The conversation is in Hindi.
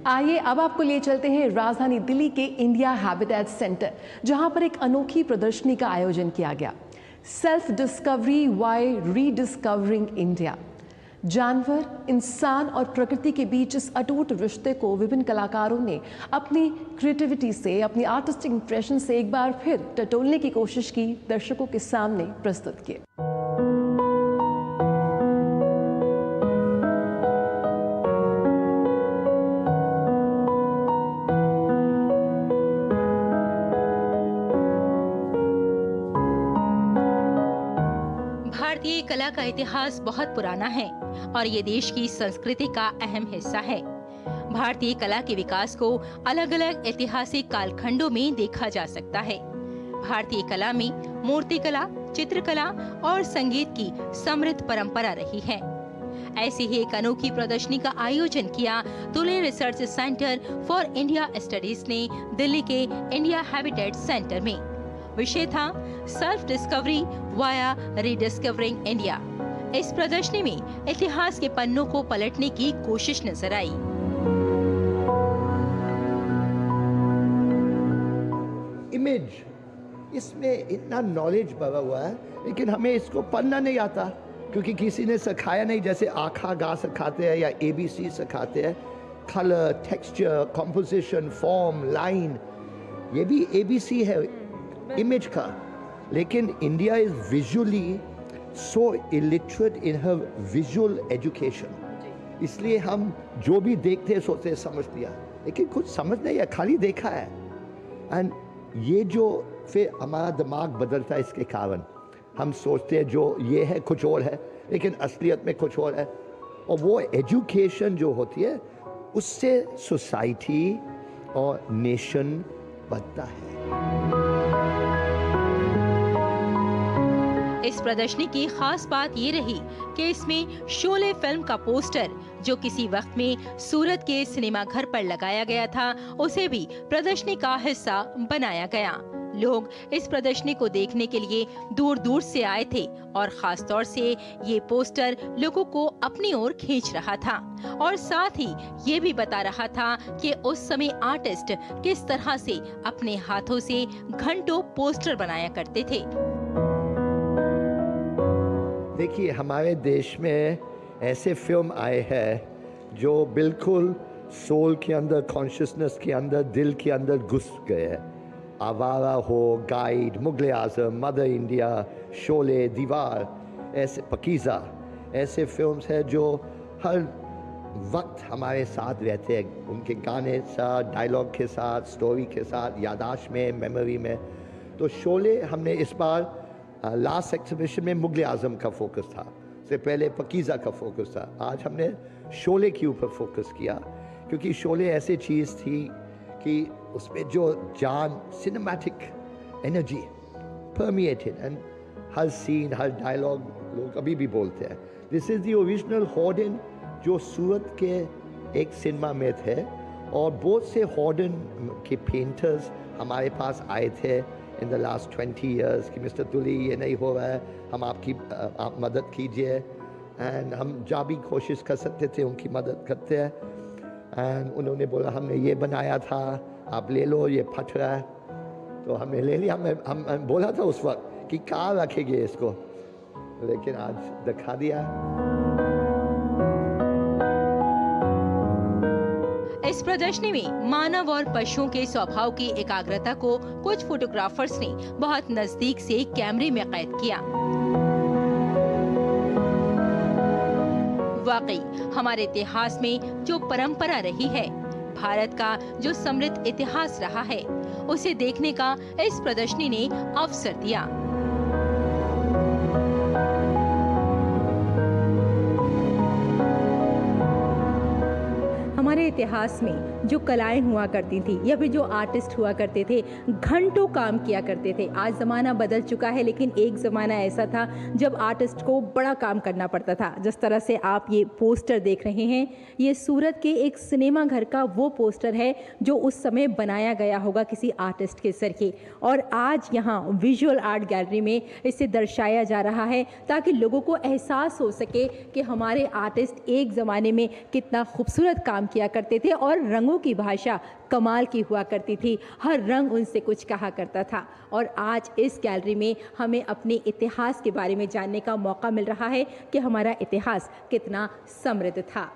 आइए अब आपको ले चलते हैं राजधानी दिल्ली के इंडिया हैबिटेट सेंटर, जहां पर एक अनोखी प्रदर्शनी का आयोजन किया गया। Self discovery via rediscovering India. जानवर, इंसान और प्रकृति के बीच इस अटूट रिश्ते को विभिन्न कलाकारों ने अपनी क्रिएटिविटी से, अपनी आर्टिस्टिक इंप्रेशन से एक बार फिर टटोलने की कोशिश की, दर्शकों के सामने प्रस्तुत किए। भारतीय कला का इतिहास बहुत पुराना है और ये देश की संस्कृति का अहम हिस्सा है। भारतीय कला के विकास को अलग अलग ऐतिहासिक कालखंडों में देखा जा सकता है। भारतीय कला में मूर्तिकला, चित्रकला और संगीत की समृद्ध परंपरा रही है। ऐसी ही एक अनोखी प्रदर्शनी का आयोजन किया तुले research centre for India studies ने दिल्ली के इंडिया हैबिटेट सेंटर में। विषय था self discovery via rediscovering India. इस प्रदर्शनी में इतिहास के पन्नों को पलटने की कोशिश नजर आई। इमेज, इसमें इतना नॉलेज भरा हुआ है, लेकिन हमें इसको पढ़ना नहीं आता क्योंकि किसी ने सिखाया नहीं। जैसे आखा गा सिखाते हैं या ABC सिखाते हैं, colour, texture, composition, form, line, ये भी ABC है इमेज का। लेकिन India is visually so illiterate in her visual education, इसलिए हम जो भी देखते हैं सोचते हैं समझ लिया, लेकिन कुछ समझ नहीं है, खाली देखा है। एंड ये जो फिर हमारा दिमाग बदलता है, इसके कारण हम सोचते हैं जो ये है कुछ और है, लेकिन असलियत में कुछ और है। और वो एजुकेशन जो होती है उससे सोसाइटी और नेशन बढ़ता है। इस प्रदर्शनी की खास बात ये रही कि इसमें शोले फिल्म का पोस्टर, जो किसी वक्त में सूरत के सिनेमा घर पर लगाया गया था, उसे भी प्रदर्शनी का हिस्सा बनाया गया। लोग इस प्रदर्शनी को देखने के लिए दूर दूर से आए थे और खास तौर से ये पोस्टर लोगों को अपनी ओर खींच रहा था और साथ ही ये भी बता रहा था कि उस समय आर्टिस्ट किस तरह से अपने हाथों से घंटों पोस्टर बनाया करते थे। देखिए, हमारे देश में ऐसे फिल्म आए हैं जो बिल्कुल सोल के अंदर, कॉन्शियसनेस के अंदर, दिल के अंदर घुस गए हैं। आवारा हो, गाइड, मुगल आजम, मदर इंडिया, शोले, दीवार, ऐसे पकीज़ा, ऐसे फिल्म्स हैं जो हर वक्त हमारे साथ रहते हैं, उनके गाने साथ, डायलॉग के साथ, स्टोरी के साथ, यादाश्त में, मेमोरी में। तो शोले हमने इस बार लास्ट एग्जीबिशन में मुगल आजम का फोकस था, उससे पहले पकीज़ा का फोकस था। आज हमने शोले के ऊपर फोकस किया क्योंकि शोले ऐसी चीज़ थी कि उसमें जो जान, सिनेमैटिक एनर्जी परमिएटेड, एंड हर सीन, हर डायलॉग लोग अभी भी बोलते हैं। दिस इज़ द ओरिजिनल हॉर्डन जो सूरत के एक सिनेमा में थे, और बहुत से हॉर्डन के पेंटर्स हमारे पास आए थे इन द लास्ट 20 years कि मिस्टर तुली ये नहीं हो रहा है, हम आप मदद कीजिए। एंड हम जहाँ भी कोशिश कर सकते थे उनकी मदद करते हैं। एंड उन्होंने बोला हमने ये बनाया था, आप ले लो, ये फट रहा है। तो हमने ले लिया। हम बोला था उस वक्त कि कहाँ रखेंगे इसको, लेकिन आज दिखा दिया। इस प्रदर्शनी में मानव और पशुओं के स्वभाव की एकाग्रता को कुछ फोटोग्राफर्स ने बहुत नजदीक से कैमरे में कैद किया। वाकई हमारे इतिहास में जो परंपरा रही है, भारत का जो समृद्ध इतिहास रहा है, उसे देखने का इस प्रदर्शनी ने अवसर दिया। हमारे इतिहास में जो कलाएं हुआ करती थी या फिर जो आर्टिस्ट हुआ करते थे, घंटों काम किया करते थे। आज ज़माना बदल चुका है, लेकिन एक ज़माना ऐसा था जब आर्टिस्ट को बड़ा काम करना पड़ता था। जिस तरह से आप ये पोस्टर देख रहे हैं, ये सूरत के एक सिनेमा घर का वो पोस्टर है जो उस समय बनाया गया होगा किसी आर्टिस्ट के ज़रिए, और आज यहाँ विजुअल आर्ट गैलरी में इसे दर्शाया जा रहा है ताकि लोगों को एहसास हो सके कि हमारे आर्टिस्ट एक ज़माने में कितना खूबसूरत काम काम किया करते थे और रंगों की भाषा कमाल की हुआ करती थी। हर रंग उनसे कुछ कहा करता था। और आज इस गैलरी में हमें अपने इतिहास के बारे में जानने का मौका मिल रहा है कि हमारा इतिहास कितना समृद्ध था।